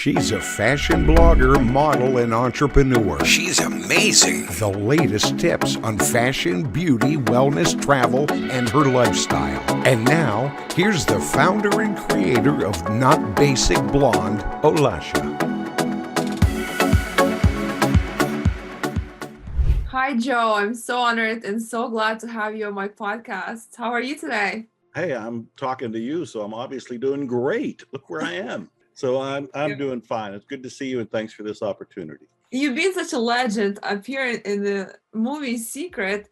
She's a fashion blogger, model, and entrepreneur. She's amazing. The latest tips on fashion, beauty, wellness, travel, and her lifestyle. And now, here's the founder and creator of Not Basic Blonde, Olasha. Hi, Joe. I'm so honored and so glad to have you on my podcast. How are you today? Hey, I'm talking to you, so I'm obviously doing great. Look where I am. So I'm doing fine. It's good to see you, and thanks for this opportunity. You've been such a legend appearing in the movie Secret.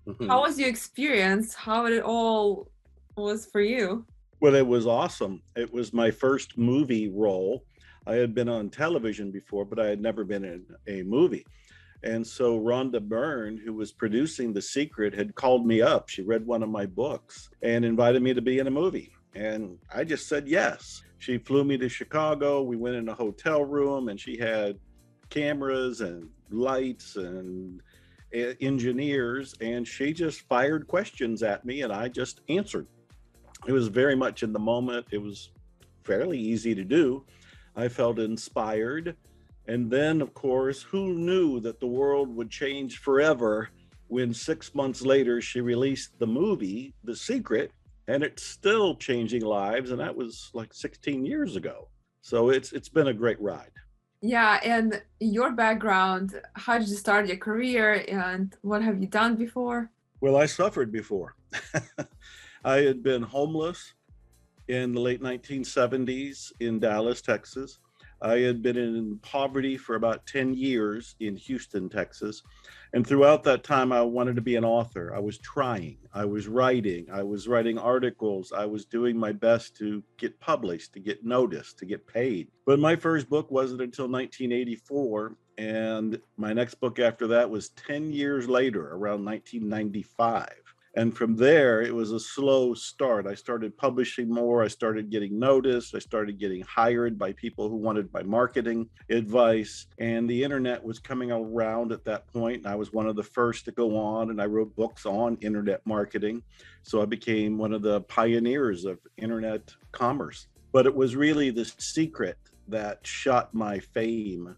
Mm-hmm. How was your experience? How it all was for you? Well, it was awesome. It was my first movie role. I had been on television before, but I had never been in a movie. And so Rhonda Byrne, who was producing The Secret, had called me up. She read one of my books and invited me to be in a movie. And I just said yes. She flew me to Chicago. We went in a hotel room, and she had cameras and lights and engineers, and she just fired questions at me, and I just answered. It was very much in the moment. It was fairly easy to do. I felt inspired. And then, of course, who knew that the world would change forever when 6 months later she released the movie, The Secret, and it's still changing lives. And that was like 16 years ago. So it's been a great ride. Yeah, and your background, how did you start your career and what have you done before? Well, I suffered before. I had been homeless in the late 1970s in Dallas, Texas. I had been in poverty for about 10 years in Houston, Texas. And throughout that time, I wanted to be an author. I was trying, I was writing articles. I was doing my best to get published, to get noticed, to get paid. But my first book wasn't until 1984. And my next book after that was 10 years later, around 1995. And from there, it was a slow start. I started publishing more. I started getting noticed. I started getting hired by people who wanted my marketing advice. And the internet was coming around at that point. And I was one of the first to go on, and I wrote books on internet marketing. So I became one of the pioneers of internet commerce. But it was really The Secret that shot my fame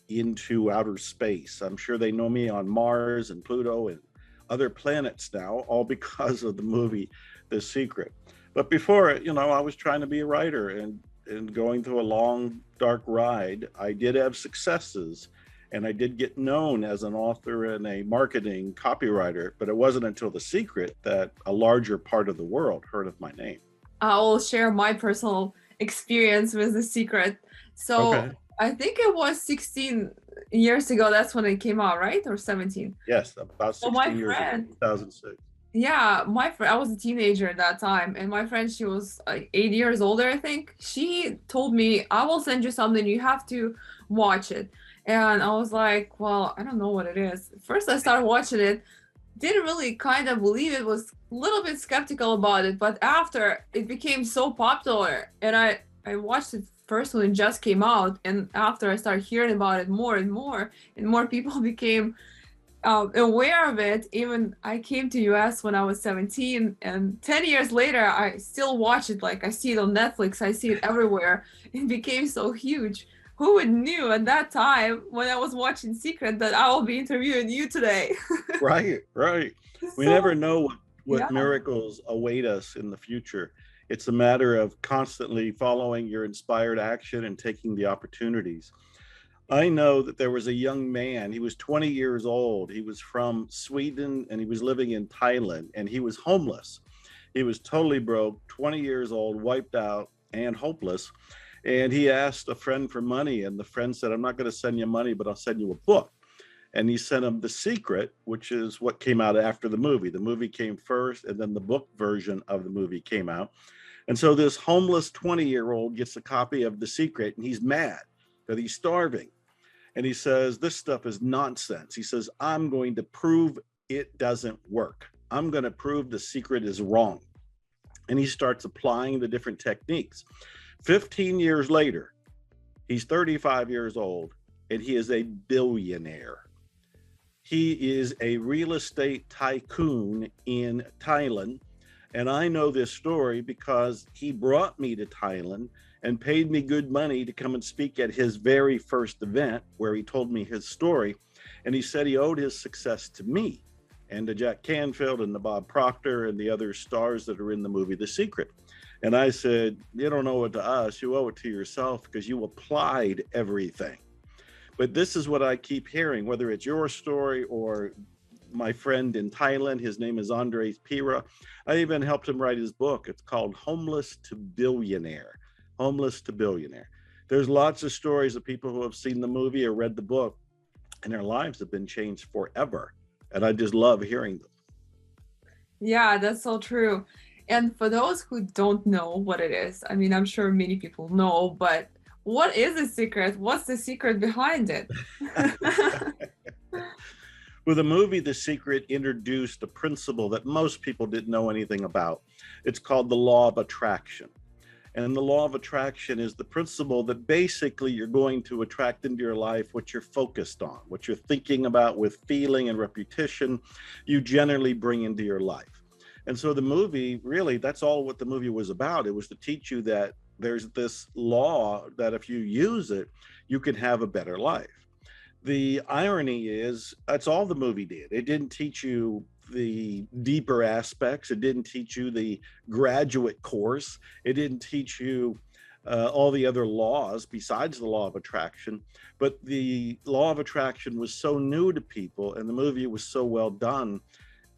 into outer space. I'm sure they know me on Mars and Pluto and other planets now, all because of the movie The Secret. But before it, I was trying to be a writer and going through a long, dark ride. I did have successes, and I did get known as an author and a marketing copywriter, but it wasn't until The Secret that a larger part of the world heard of my name. I will share my personal experience with The Secret. So okay. I think it was 16 years ago, that's when it came out, right? Or 17? Yes, about 16 years ago, 2006. Yeah, my friend, I was a teenager at that time, and my friend, she was like 8 years older, I think. She told me, I will send you something, you have to watch it. And I was like, well, I don't know what it is. First, I started watching it, didn't really kind of believe it, was a little bit skeptical about it, but after it became so popular, and I watched it first when it just came out, and after I started hearing about it more and more people became aware of it. Even I came to US when I was 17, and 10 years later I still watch it. Like, I see it on Netflix, I see it everywhere. It became so huge. Who would knew at that time when I was watching Secret that I will be interviewing you today? Right. We never know what miracles await us in the future. It's a matter of constantly following your inspired action and taking the opportunities. I know that there was a young man, he was 20 years old. He was from Sweden, and he was living in Thailand, and he was homeless. He was totally broke, 20 years old, wiped out and hopeless. And he asked a friend for money, and the friend said, I'm not going to send you money, but I'll send you a book. And he sent him The Secret, which is what came out after the movie. The movie came first, and then the book version of the movie came out. And so this homeless 20-year-old gets a copy of The Secret, and he's mad that he's starving. And he says, this stuff is nonsense. He says, I'm going to prove it doesn't work. I'm going to prove The Secret is wrong. And he starts applying the different techniques. 15 years later, he's 35 years old, and he is a billionaire. He is a real estate tycoon in Thailand. And I know this story because he brought me to Thailand and paid me good money to come and speak at his very first event where he told me his story. And he said he owed his success to me and to Jack Canfield and to Bob Proctor and the other stars that are in the movie The Secret. And I said, you don't owe it to us, you owe it to yourself because you applied everything. But this is what I keep hearing, whether it's your story or my friend in Thailand, his name is Andres Pira. I even helped him write his book. It's called Homeless to Billionaire. Homeless to Billionaire. There's lots of stories of people who have seen the movie or read the book and their lives have been changed forever. And I just love hearing them. Yeah, that's so true. And for those who don't know what it is, I mean, I'm sure many people know, but what is the secret? What's the secret behind it? Well, the movie The Secret introduced a principle that most people didn't know anything about. It's called the law of attraction. And the law of attraction is the principle that basically you're going to attract into your life what you're focused on, what you're thinking about with feeling and repetition, you generally bring into your life. And so the movie, really, that's all what the movie was about. It was to teach you that there's this law that if you use it, you can have a better life. The irony is that's all the movie did. It didn't teach you the deeper aspects. It didn't teach you the graduate course. It didn't teach you all the other laws besides the law of attraction. But the law of attraction was so new to people and the movie was so well done.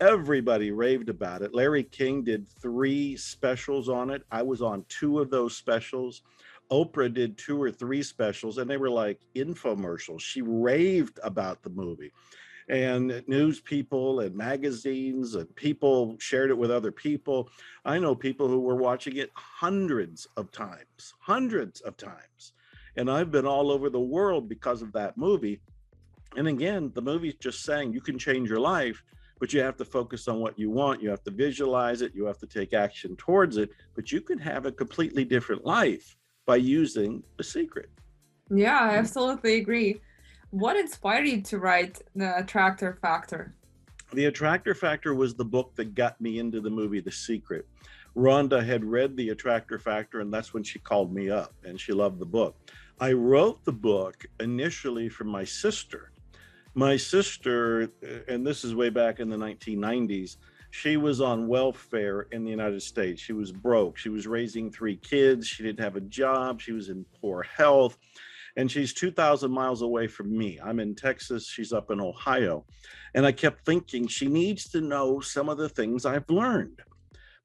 Everybody raved about it. Larry King did 3 specials on it. I was on 2 of those specials. Oprah did 2 or 3 specials and they were like infomercials. She raved about the movie. And news people and magazines and people shared it with other people. I know people who were watching it hundreds of times. And I've been all over the world because of that movie. And again, the movie's just saying you can change your life, but you have to focus on what you want. You have to visualize it. You have to take action towards it, but you can have a completely different life by using The Secret. Yeah, I absolutely agree. What inspired you to write The Attractor Factor? The Attractor Factor was the book that got me into the movie The Secret. Rhonda had read The Attractor Factor, and that's when she called me up, and she loved the book. I wrote the book initially for my sister. My sister, and this is way back in the 1990s, she was on welfare in the United States. She was broke. She was raising 3 kids. She didn't have a job. She was in poor health. And she's 2,000 miles away from me. I'm in Texas. She's up in Ohio. And I kept thinking she needs to know some of the things I've learned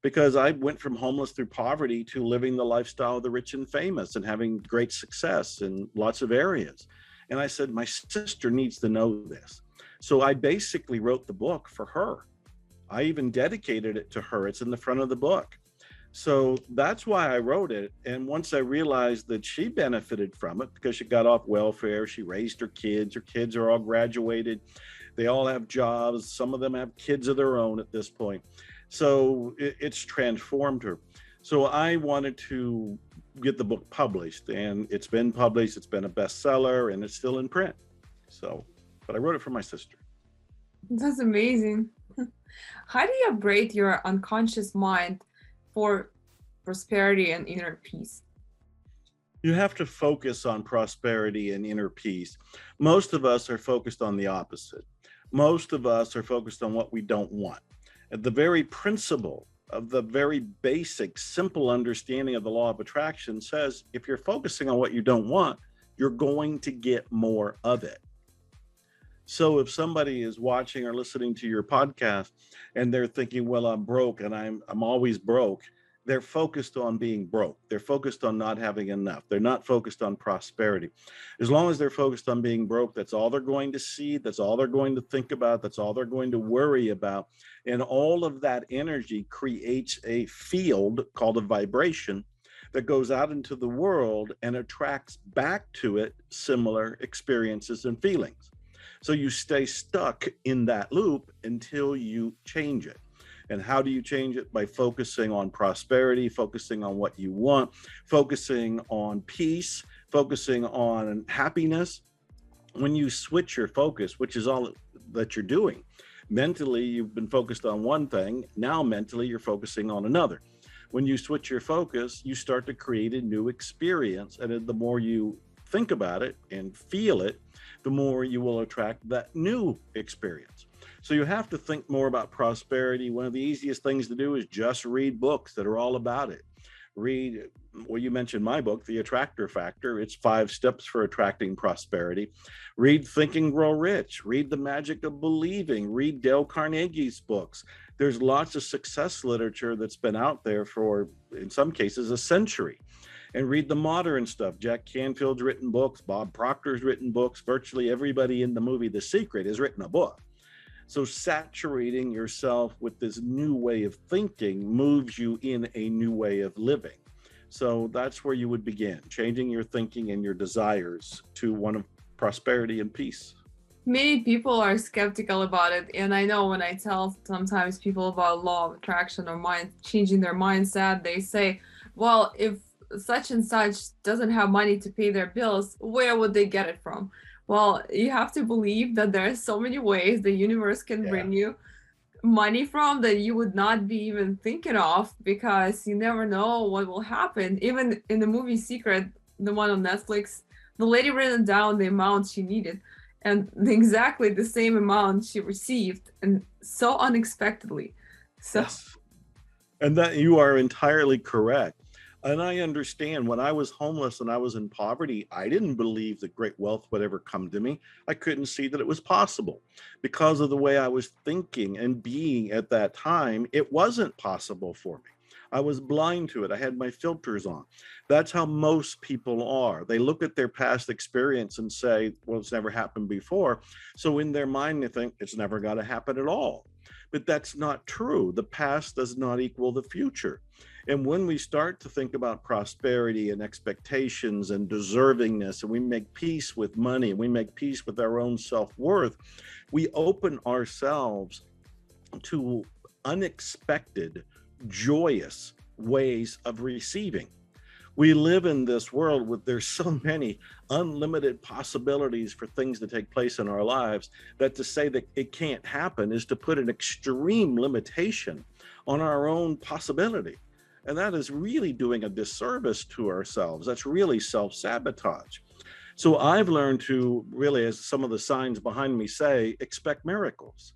because I went from homeless through poverty to living the lifestyle of the rich and famous and having great success in lots of areas. And I said, my sister needs to know this. So I basically wrote the book for her. I even dedicated it to her. It's in the front of the book. So that's why I wrote it. And once I realized that she benefited from it because she got off welfare, she raised her kids are all graduated. They all have jobs. Some of them have kids of their own at this point. So it's transformed her. So I wanted to get the book published and it's been published. It's been a bestseller and it's still in print. So, but I wrote it for my sister. That's amazing. How do you upgrade your unconscious mind for prosperity and inner peace? You have to focus on prosperity and inner peace. Most of us are focused on the opposite. Most of us are focused on what we don't want. At the very principle of the very basic, simple understanding of the law of attraction says, if you're focusing on what you don't want, you're going to get more of it. So if somebody is watching or listening to your podcast and they're thinking, well, I'm broke and I'm always broke, they're focused on being broke. They're focused on not having enough. They're not focused on prosperity. As long as they're focused on being broke, that's all they're going to see. That's all they're going to think about. That's all they're going to worry about. And all of that energy creates a field called a vibration that goes out into the world and attracts back to it similar experiences and feelings. So you stay stuck in that loop until you change it. And how do you change it? By focusing on prosperity, focusing on what you want, focusing on peace, focusing on happiness. When you switch your focus, which is all that you're doing, mentally, you've been focused on one thing. Now mentally, you're focusing on another. When you switch your focus, you start to create a new experience. And the more you think about it and feel it, the more you will attract that new experience. So you have to think more about prosperity. One of the easiest things to do is just read books that are all about it. Read, well, you mentioned my book, The Attractor Factor. It's 5 steps for attracting prosperity. Read Think and Grow Rich. Read The Magic of Believing. Read Dale Carnegie's books. There's lots of success literature that's been out there for, in some cases, a century. And read the modern stuff. Jack Canfield's written books. Bob Proctor's written books. Virtually everybody in the movie The Secret has written a book. So saturating yourself with this new way of thinking moves you in a new way of living. So that's where you would begin, changing your thinking and your desires to one of prosperity and peace. Many people are skeptical about it. And I know when I tell sometimes people about law of attraction or changing their mindset, they say, well, if such and such doesn't have money to pay their bills, where would they get it from? Well, you have to believe that there are so many ways the universe can bring you money from that you would not be even thinking of, because you never know what will happen. Even in the movie Secret, the one on Netflix, the lady written down the amount she needed and exactly the same amount she received, and so unexpectedly. So, yes. And that you are entirely correct. And I understand when I was homeless and I was in poverty, I didn't believe that great wealth would ever come to me. I couldn't see that it was possible because of the way I was thinking and being at that time. It wasn't possible for me. I was blind to it. I had my filters on. That's how most people are. They look at their past experience and say, well, it's never happened before. So in their mind, they think it's never going to happen at all. But that's not true. The past does not equal the future. And when we start to think about prosperity and expectations and deservingness, and we make peace with money, and we make peace with our own self-worth, we open ourselves to unexpected, joyous ways of receiving. We live in this world with there's so many unlimited possibilities for things to take place in our lives that to say that it can't happen is to put an extreme limitation on our own possibility. And that is really doing a disservice to ourselves. That's really self-sabotage. So I've learned to really, as some of the signs behind me say, expect miracles.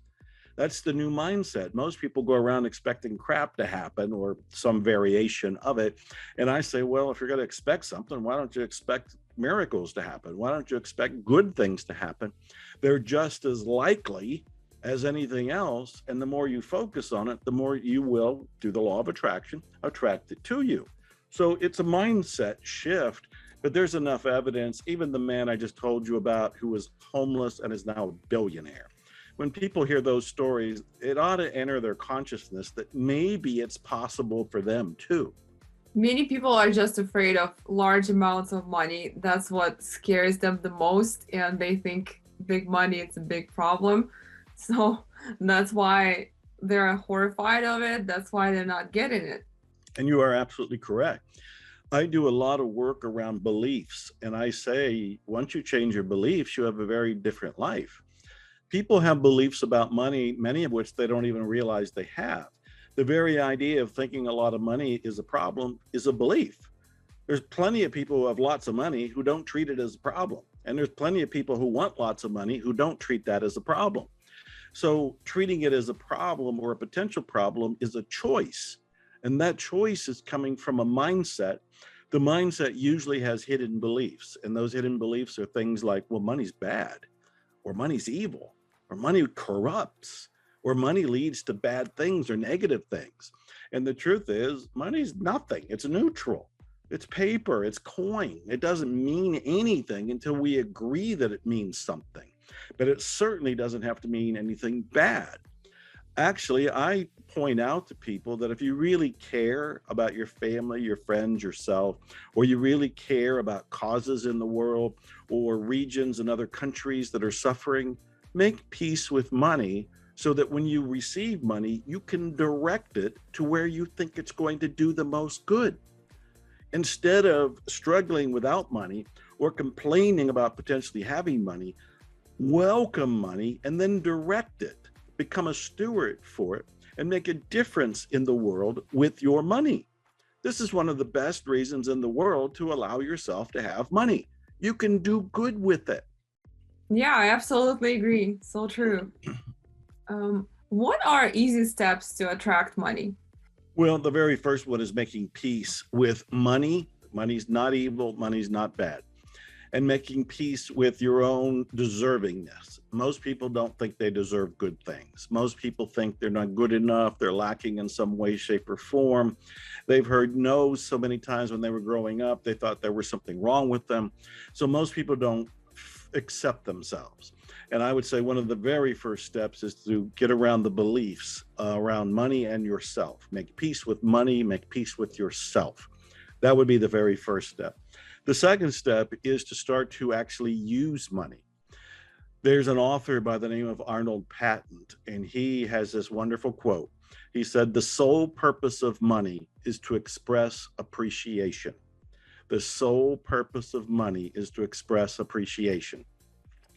That's the new mindset. Most people go around expecting crap to happen or some variation of it. And I say, well, if you're going to expect something, why don't you expect miracles to happen? Why don't you expect good things to happen? They're just as likely as anything else. And the more you focus on it, the more you will, through the law of attraction, attract it to you. So it's a mindset shift, but there's enough evidence. Even the man I just told you about who was homeless and is now a billionaire. When people hear those stories, it ought to enter their consciousness that maybe it's possible for them too. Many people are just afraid of large amounts of money. That's what scares them the most. And they think big money, it's a big problem. So that's why they're horrified of it. That's why they're not getting it. And you are absolutely correct. I do a lot of work around beliefs. And I say, once you change your beliefs, you have a very different life. People have beliefs about money, many of which they don't even realize they have. The very idea of thinking a lot of money is a problem is a belief. There's plenty of people who have lots of money who don't treat it as a problem. And there's plenty of people who want lots of money who don't treat that as a problem. So treating it as a problem or a potential problem is a choice. And that choice is coming from a mindset. The mindset usually has hidden beliefs. And those hidden beliefs are things like, well, money's bad, or money's evil, or money corrupts, or money leads to bad things or negative things. And the truth is, money's nothing. It's neutral. It's paper. It's coin. It doesn't mean anything until we agree that it means something. But it certainly doesn't have to mean anything bad. Actually, I point out to people that if you really care about your family, your friends, yourself, or you really care about causes in the world or regions and other countries that are suffering, make peace with money so that when you receive money, you can direct it to where you think it's going to do the most good. Instead of struggling without money or complaining about potentially having money, welcome money and then direct it. Become a steward for it and make a difference in the world with your money. This is one of the best reasons in the world to allow yourself to have money. You can do good with it. Yeah, I absolutely agree. So true. What are easy steps to attract money? Well, the very first one is making peace with money. Money's not evil, money's not bad. And making peace with your own deservingness. Most people don't think they deserve good things. Most people think they're not good enough, they're lacking in some way, shape, or form. They've heard no so many times when they were growing up, they thought there was something wrong with them. So most people don't accept themselves. And I would say one of the very first steps is to get around the beliefs around money and yourself. Make peace with money, make peace with yourself. That would be the very first step. The second step is to start to actually use money. There's an author by the name of Arnold Patent, and he has this wonderful quote. He said, "The sole purpose of money is to express appreciation." The sole purpose of money is to express appreciation.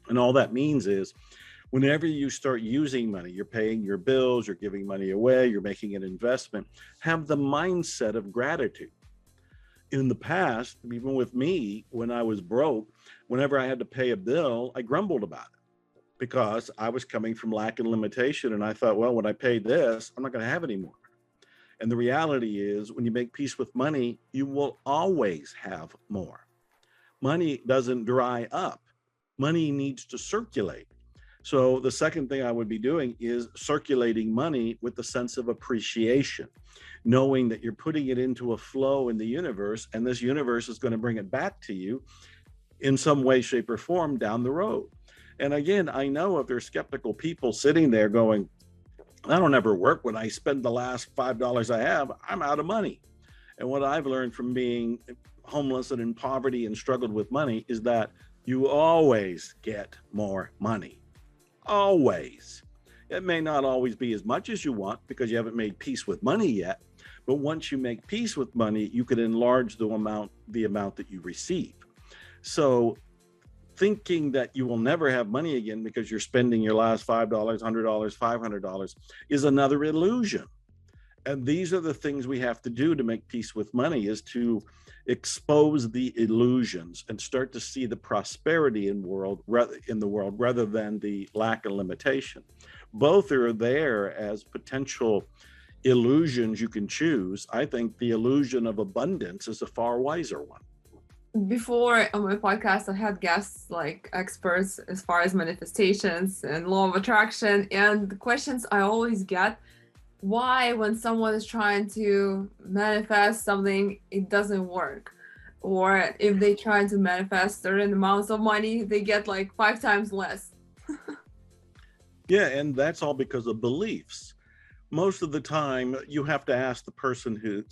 And all that means is whenever you start using money, you're paying your bills, you're giving money away, you're making an investment, have the mindset of gratitude. In the past, even with me, when I was broke, whenever I had to pay a bill, I grumbled about it because I was coming from lack and limitation. And I thought, well, when I pay this, I'm not going to have any more. And the reality is, when you make peace with money, you will always have more. Money doesn't dry up. Money needs to circulate. So the second thing I would be doing is circulating money with the sense of appreciation, knowing that you're putting it into a flow in the universe, and this universe is going to bring it back to you in some way, shape, or form down the road. And again, I know if there's skeptical people sitting there going, I don't ever work. When I spend the last $5 I have, I'm out of money. And what I've learned from being homeless and in poverty and struggled with money is that you always get more money. Always. It may not always be as much as you want because you haven't made peace with money yet. But once you make peace with money, you can enlarge the amount that you receive. So thinking that you will never have money again because you're spending your last $5, $100, $500 is another illusion. And these are the things we have to do to make peace with money, is to expose the illusions and start to see the prosperity in the world rather than the lack of limitation. Both are there as potential illusions you can choose. I think the illusion of abundance is a far wiser one. Before on my podcast, I had guests like experts as far as manifestations and law of attraction. And the questions I always get, why when someone is trying to manifest something, it doesn't work? Or if they try to manifest certain amounts of money, they get like 5 times less. Yeah, and that's all because of beliefs. Most of the time, you have to ask the person who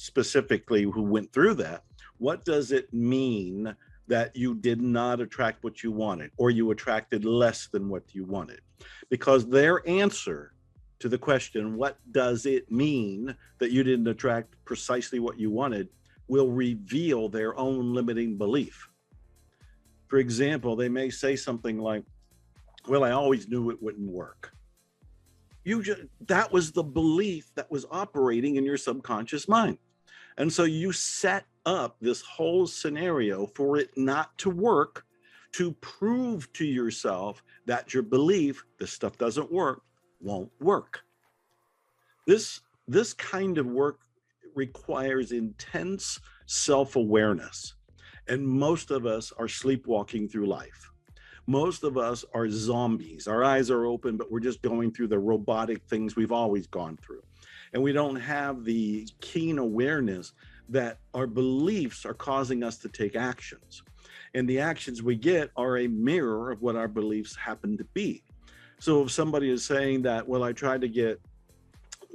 went through that, what does it mean that you did not attract what you wanted, or you attracted less than what you wanted? Because their answer to the question, what does it mean that you didn't attract precisely what you wanted, will reveal their own limiting belief. For example, they may say something like, well, I always knew it wouldn't work. That was the belief that was operating in your subconscious mind. And so you set up this whole scenario for it not to work, to prove to yourself that your belief, this stuff doesn't work, won't work. This kind of work requires intense self-awareness. And most of us are sleepwalking through life. Most of us are zombies. Our eyes are open, but we're just going through the robotic things we've always gone through. And we don't have the keen awareness that our beliefs are causing us to take actions. And the actions we get are a mirror of what our beliefs happen to be. So if somebody is saying that, well, I tried to get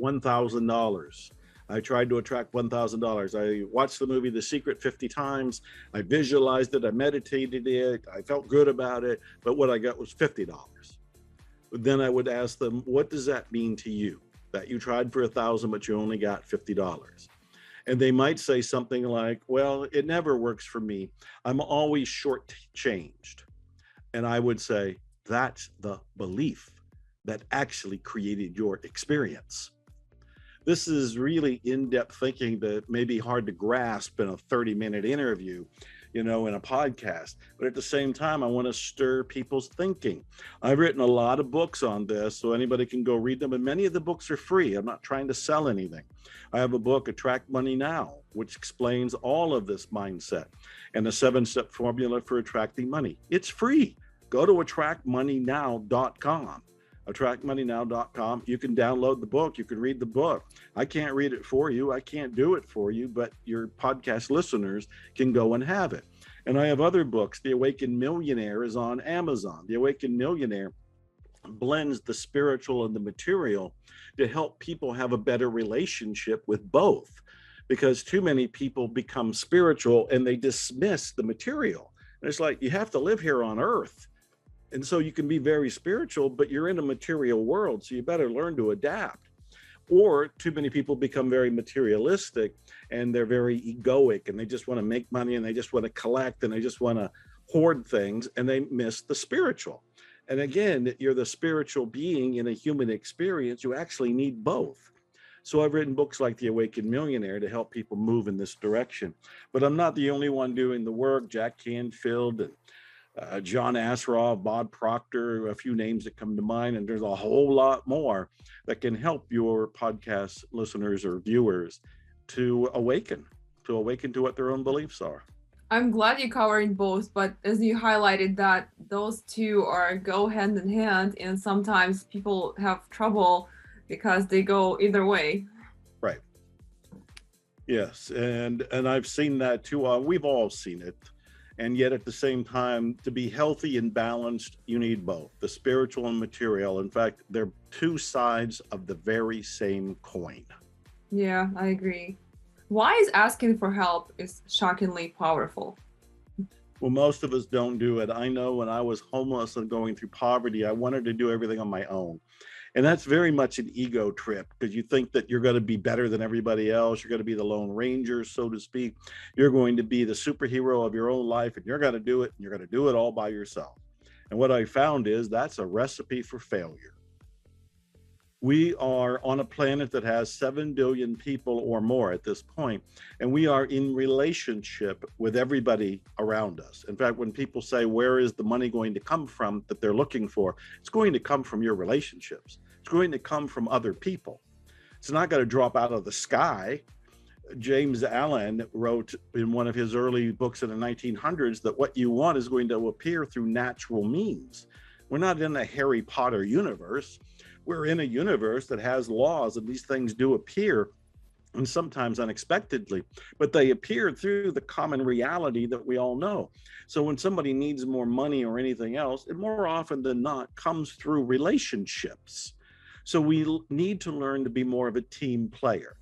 $1,000. I tried to attract $1,000. I watched the movie The Secret 50 times. I visualized it. I meditated it. I felt good about it. But what I got was $50. Then I would ask them, what does that mean to you? That you tried for $1,000, but you only got $50. And they might say something like, well, it never works for me. I'm always shortchanged. And I would say, that's the belief that actually created your experience. This is really in-depth thinking that may be hard to grasp in a 30-minute interview, in a podcast. But at the same time, I want to stir people's thinking. I've written a lot of books on this, so anybody can go read them. And many of the books are free. I'm not trying to sell anything. I have a book, Attract Money Now, which explains all of this mindset and the 7-step formula for attracting money. It's free. Go to attractmoneynow.com. attractmoneynow.com. You can download the book. You can read the book. I can't read it for you. I can't do it for you, but your podcast listeners can go and have it. And I have other books. The Awakened Millionaire is on Amazon. The Awakened Millionaire blends the spiritual and the material to help people have a better relationship with both, because too many people become spiritual and they dismiss the material. And it's like, you have to live here on earth. And so you can be very spiritual, but you're in a material world, so you better learn to adapt. Or too many people become very materialistic and they're very egoic and they just want to make money and they just want to collect and they just want to hoard things and they miss the spiritual. And again, you're the spiritual being in a human experience. You actually need both. So I've written books like The Awakened Millionaire to help people move in this direction. But I'm not the only one doing the work. Jack Canfield and John Assaraf, Bob Proctor, a few names that come to mind, and there's a whole lot more that can help your podcast listeners or viewers to awaken to what their own beliefs are. I'm glad you covered both, but as you highlighted that those two go hand in hand, and sometimes people have trouble because they go either way. Right. Yes, and I've seen that too. We've all seen it. And yet at the same time, to be healthy and balanced, you need both, the spiritual and material. In fact, they're two sides of the very same coin. Yeah, I agree. Why is asking for help is shockingly powerful? Well, most of us don't do it. I know when I was homeless and going through poverty, I wanted to do everything on my own. And that's very much an ego trip, because you think that you're going to be better than everybody else. You're going to be the Lone Ranger, so to speak. You're going to be the superhero of your own life, and you're going to do it, and you're going to do it all by yourself. And what I found is that's a recipe for failure. We are on a planet that has 7 billion people or more at this point, and we are in relationship with everybody around us. In fact, when people say, where is the money going to come from that they're looking for? It's going to come from your relationships. It's going to come from other people. It's not going to drop out of the sky. James Allen wrote in one of his early books in the 1900s that what you want is going to appear through natural means. We're not in a Harry Potter universe. We're in a universe that has laws, and these things do appear, and sometimes unexpectedly, but they appear through the common reality that we all know. So when somebody needs more money or anything else, it more often than not comes through relationships. So we need to learn to be more of a team player.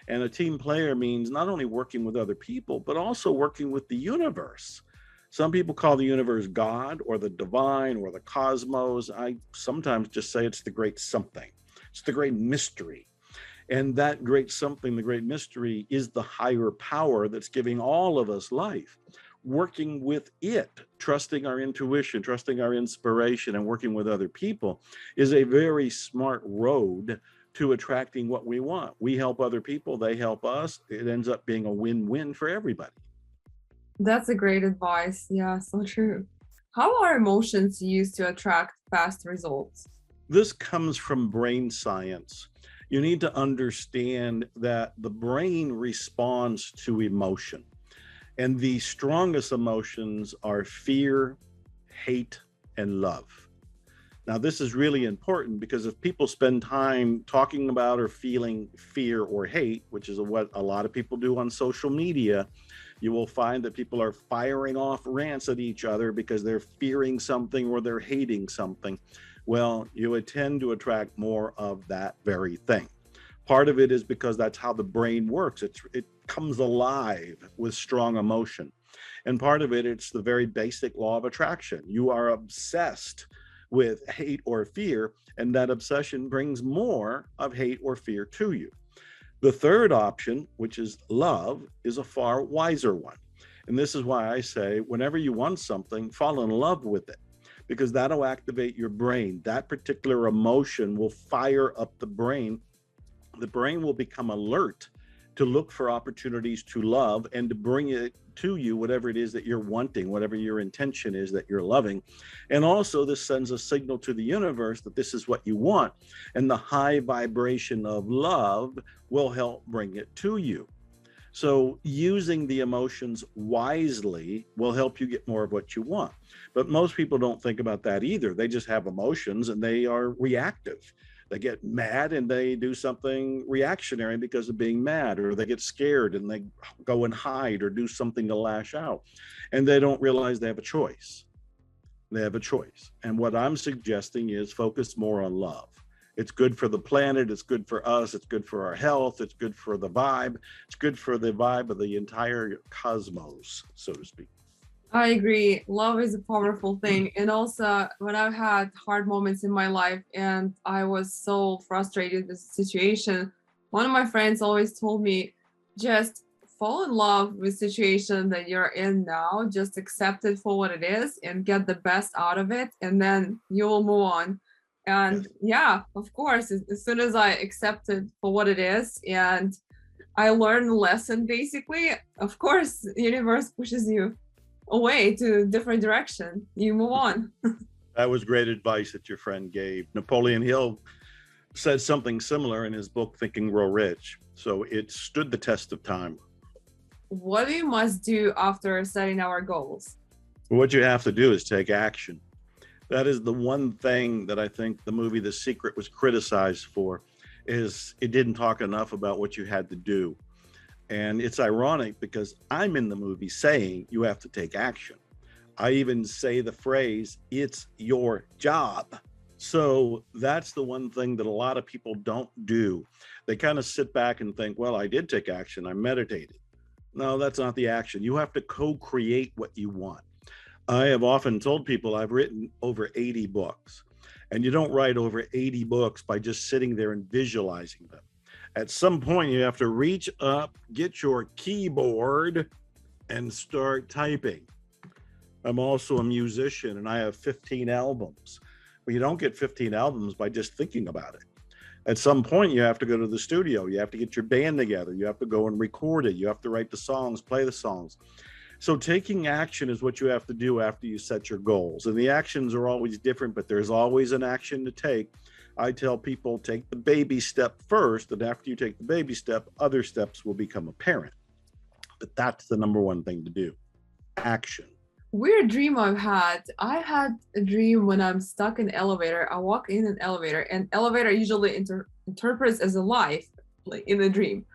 And a team player means not only working with other people, but also working with the universe. Some people call the universe God or the divine or the cosmos. I sometimes just say it's the great something. It's the great mystery. And that great something, the great mystery, is the higher power that's giving all of us life. Working with it, trusting our intuition, trusting our inspiration, and working with other people is a very smart road to attracting what we want. We help other people, they help us. It ends up being a win-win for everybody. That's a great advice. Yeah, so true. How are emotions used to attract fast results? This comes from brain science. You need to understand that the brain responds to emotion. And the strongest emotions are fear, hate, and love. Now, this is really important because if people spend time talking about or feeling fear or hate, which is what a lot of people do on social media, you will find that people are firing off rants at each other because they're fearing something or they're hating something. Well, you would tend to attract more of that very thing. Part of it is because that's how the brain works. It comes alive with strong emotion. And part of it, it's the very basic law of attraction. You are obsessed with hate or fear, and that obsession brings more of hate or fear to you. The third option, which is love, is a far wiser one. And this is why I say, whenever you want something, fall in love with it, because that'll activate your brain. That particular emotion will fire up the brain the brain will become alert to look for opportunities to love and to bring it to you, whatever it is that you're wanting, whatever your intention is that you're loving. And also this sends a signal to the universe that this is what you want. And the high vibration of love will help bring it to you. So using the emotions wisely will help you get more of what you want. But most people don't think about that either. They just have emotions and they are reactive. They get mad and they do something reactionary because of being mad, or they get scared and they go and hide or do something to lash out. And they don't realize they have a choice. They have a choice. And what I'm suggesting is focus more on love. It's good for the planet. It's good for us. It's good for our health. It's good for the vibe. It's good for the vibe of the entire cosmos, so to speak. I agree. Love is a powerful thing. And also, when I've had hard moments in my life and I was so frustrated with the situation, one of my friends always told me, just fall in love with the situation that you're in now. Just accept it for what it is and get the best out of it. And then you will move on. And yeah, of course, as soon as I accept it for what it is and I learned the lesson, basically, of course, the universe pushes you away to a different direction. You move on. That was great advice that your friend gave. Napoleon Hill said something similar in his book, Think and Grow Rich. So it stood the test of time. What we must do after setting our goals? What you have to do is take action. That is the one thing that I think the movie The Secret was criticized for, is it didn't talk enough about what you had to do. And it's ironic because I'm in the movie saying you have to take action. I even say the phrase, it's your job. So that's the one thing that a lot of people don't do. They kind of sit back and think, well, I did take action. I meditated. No, that's not the action. You have to co-create what you want. I have often told people I've written over 80 books, and you don't write over 80 books by just sitting there and visualizing them. At some point, you have to reach up, get your keyboard, and start typing. I'm also a musician, and I have 15 albums. Well, you don't get 15 albums by just thinking about it. At some point, you have to go to the studio. You have to get your band together. You have to go and record it. You have to write the songs, play the songs. So taking action is what you have to do after you set your goals. And the actions are always different, but there's always an action to take. I tell people, take the baby step first, and after you take the baby step, other steps will become apparent. But that's the number one thing to do. Action. Weird dream I've had. I had a dream when I'm stuck in an elevator. I walk in an elevator, and elevator usually interprets as a life, like in a dream.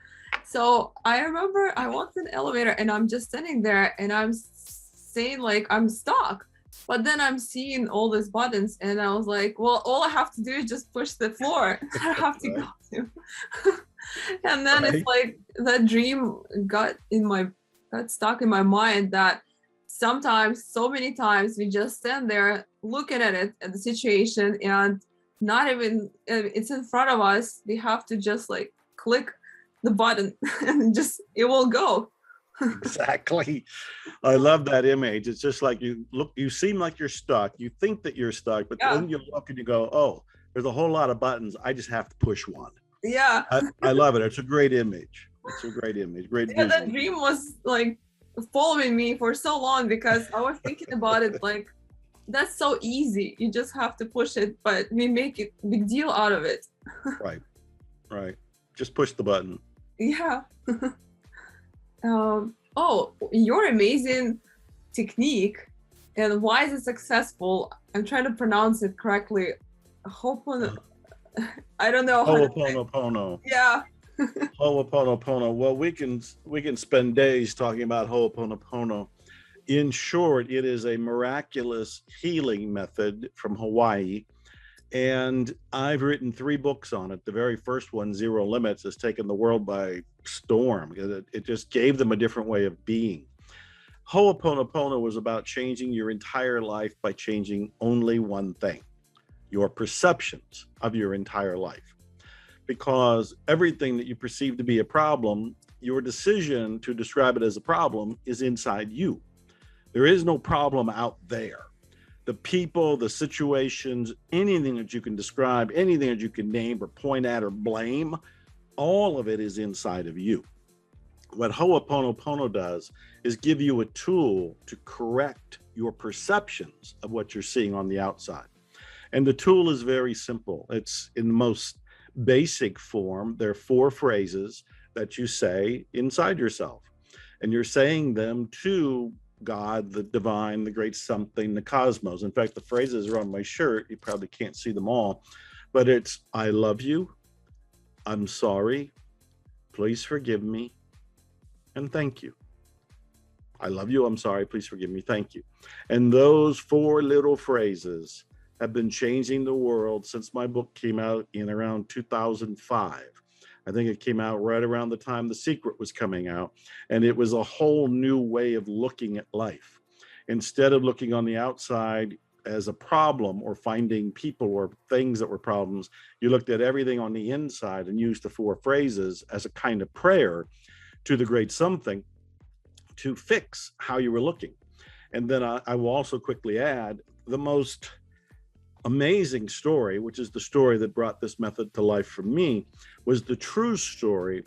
So I remember I walked in the elevator and I'm just standing there and I'm saying like I'm stuck. But then I'm seeing all these buttons and I was like, well, all I have to do is just push the floor. I don't have to go to. And then it's like that dream got stuck in my mind that sometimes, so many times, we just stand there looking at it, at the situation, and not even, it's in front of us. We have to just like click the button and just, it will go. Exactly. I love that image. It's just like you seem like you're stuck. You think that you're stuck, but then you look and you go, oh, there's a whole lot of buttons. I just have to push one. Yeah. I love it. It's a great image. It's a great image. Great yeah, visual. that dream was like following me for so long because I was thinking about it like, that's so easy. You just have to push it, but we make it big deal out of it. Right. Just push the button. Yeah. Oh, your amazing technique and why is it successful? I'm trying to pronounce it correctly. I don't know. Ho'oponopono. Yeah. Ho'oponopono. Well, we can spend days talking about Ho'oponopono. In short, it is a miraculous healing method from Hawaii. And I've written 3 books on it. The very first one, Zero Limits, has taken the world by storm. It just gave them a different way of being. Ho'oponopono was about changing your entire life by changing only one thing, your perceptions of your entire life. Because everything that you perceive to be a problem, your decision to describe it as a problem is inside you. There is no problem out there. The people, the situations, anything that you can describe, anything that you can name or point at or blame All of it is inside of you. What Ho'oponopono does is give you a tool to correct your perceptions of what you're seeing on the outside. And the tool is very simple. It's in the most basic form. There are 4 phrases that you say inside yourself, and you're saying them to God, the divine, the great something, the cosmos. In fact, the phrases are on my shirt. You probably can't see them all, but it's, I love you, I'm sorry, please forgive me, and thank you. I love you, I'm sorry, please forgive me, thank you. And those 4 little phrases have been changing the world since my book came out in around 2005. I think it came out right around the time The Secret was coming out, and it was a whole new way of looking at life. Instead of looking on the outside as a problem or finding people or things that were problems, you looked at everything on the inside and used the 4 phrases as a kind of prayer to the great something to fix how you were looking. And then I will also quickly add the most amazing story, which is the story that brought this method to life for me, was the true story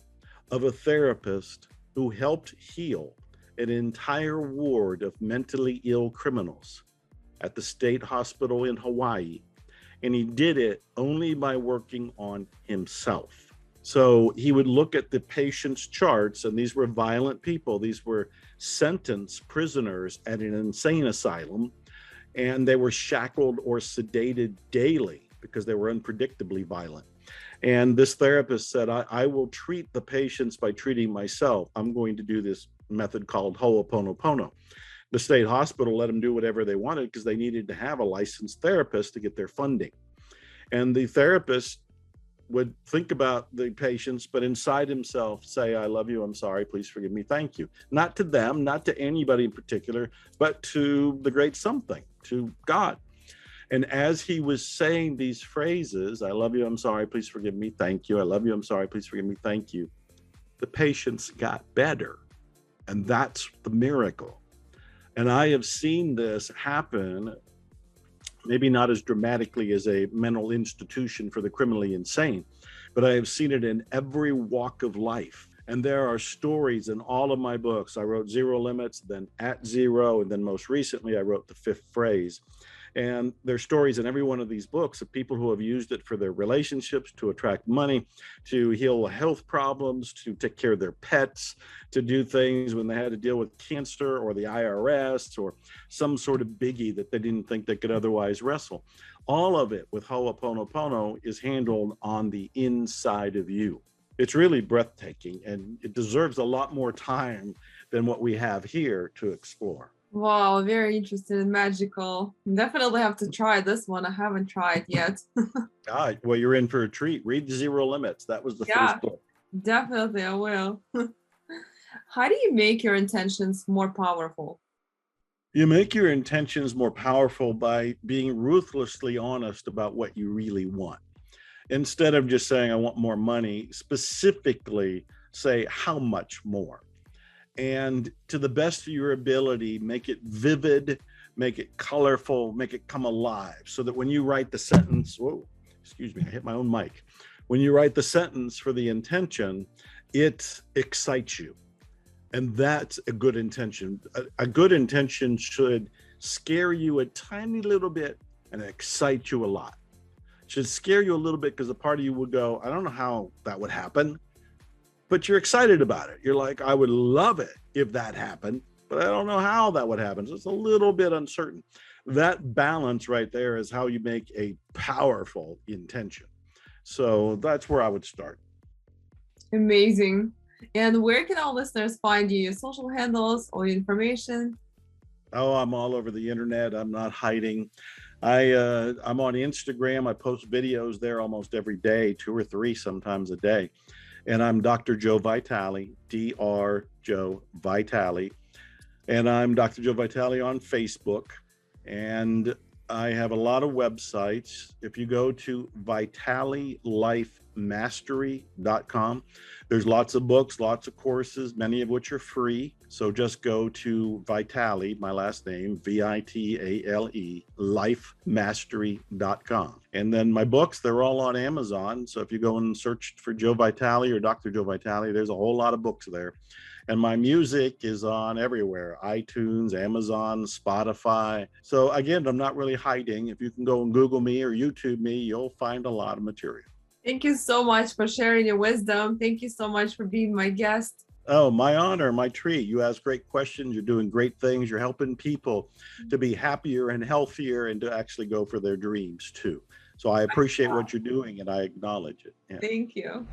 of a therapist who helped heal an entire ward of mentally ill criminals at the state hospital in Hawaii. And he did it only by working on himself. So he would look at the patient's charts, and these were violent people. These were sentenced prisoners at an insane asylum, and they were shackled or sedated daily because they were unpredictably violent. And this therapist said, I will treat the patients by treating myself. I'm going to do this method called Ho'oponopono. The state hospital let them do whatever they wanted because they needed to have a licensed therapist to get their funding. And the therapist would think about the patients, but inside himself say, I love you, I'm sorry, please forgive me, thank you. Not to them, not to anybody in particular, but to the great something, to God. And as he was saying these phrases, I love you, I'm sorry, please forgive me, thank you. I love you, I'm sorry, please forgive me, thank you. The patients got better. And that's the miracle. And I have seen this happen, maybe not as dramatically as a mental institution for the criminally insane, but I have seen it in every walk of life. And there are stories in all of my books. I wrote Zero Limits, then At Zero, and then most recently I wrote The Fifth Phrase. And there's stories in every one of these books of people who have used it for their relationships, to attract money, to heal health problems, to take care of their pets, to do things when they had to deal with cancer or the IRS or some sort of biggie that they didn't think they could otherwise wrestle. All of it with Ho'oponopono is handled on the inside of you. It's really breathtaking, and it deserves a lot more time than what we have here to explore. Wow, very interesting and magical. Definitely have to try this one. I haven't tried yet. Well, you're in for a treat. Read Zero Limits. That was the first book. Definitely, I will. How do you make your intentions more powerful? You make your intentions more powerful by being ruthlessly honest about what you really want. Instead of just saying, I want more money, specifically say how much more. And to the best of your ability, make it vivid, make it colorful, make it come alive, so that when you write the sentence, whoa, excuse me, I hit my own mic. When you write the sentence for the intention, it excites you. And that's a good intention. A good intention should scare you a tiny little bit and excite you a lot. It should scare you a little bit because a part of you would go, I don't know how that would happen. But you're excited about it. You're like, I would love it if that happened, but I don't know how that would happen. So it's a little bit uncertain. That balance right there is how you make a powerful intention. So that's where I would start. Amazing. And where can our listeners find you? Your social handles or information? Oh, I'm all over the internet. I'm not hiding. I'm on Instagram. I post videos there almost every day, 2 or 3 sometimes a day. And I'm Dr. Joe Vitale, Dr. Joe Vitale. And I'm Dr. Joe Vitale on Facebook. And I have a lot of websites. If you go to VitaleLifeMastery.com, there's lots of books, lots of courses, many of which are free. So just go to Vitale, my last name, Vitale, lifemastery.com. And then my books, they're all on Amazon. So if you go and search for Joe Vitale or Dr. Joe Vitale, there's a whole lot of books there. And my music is on everywhere, iTunes, Amazon, Spotify. So again, I'm not really hiding. If you can go and Google me or YouTube me, you'll find a lot of material. Thank you so much for sharing your wisdom. Thank you so much for being my guest. Oh, my honor, my treat. You ask great questions. You're doing great things. You're helping people to be happier and healthier and to actually go for their dreams too. So I appreciate what you're doing and I acknowledge it. Yeah. Thank you.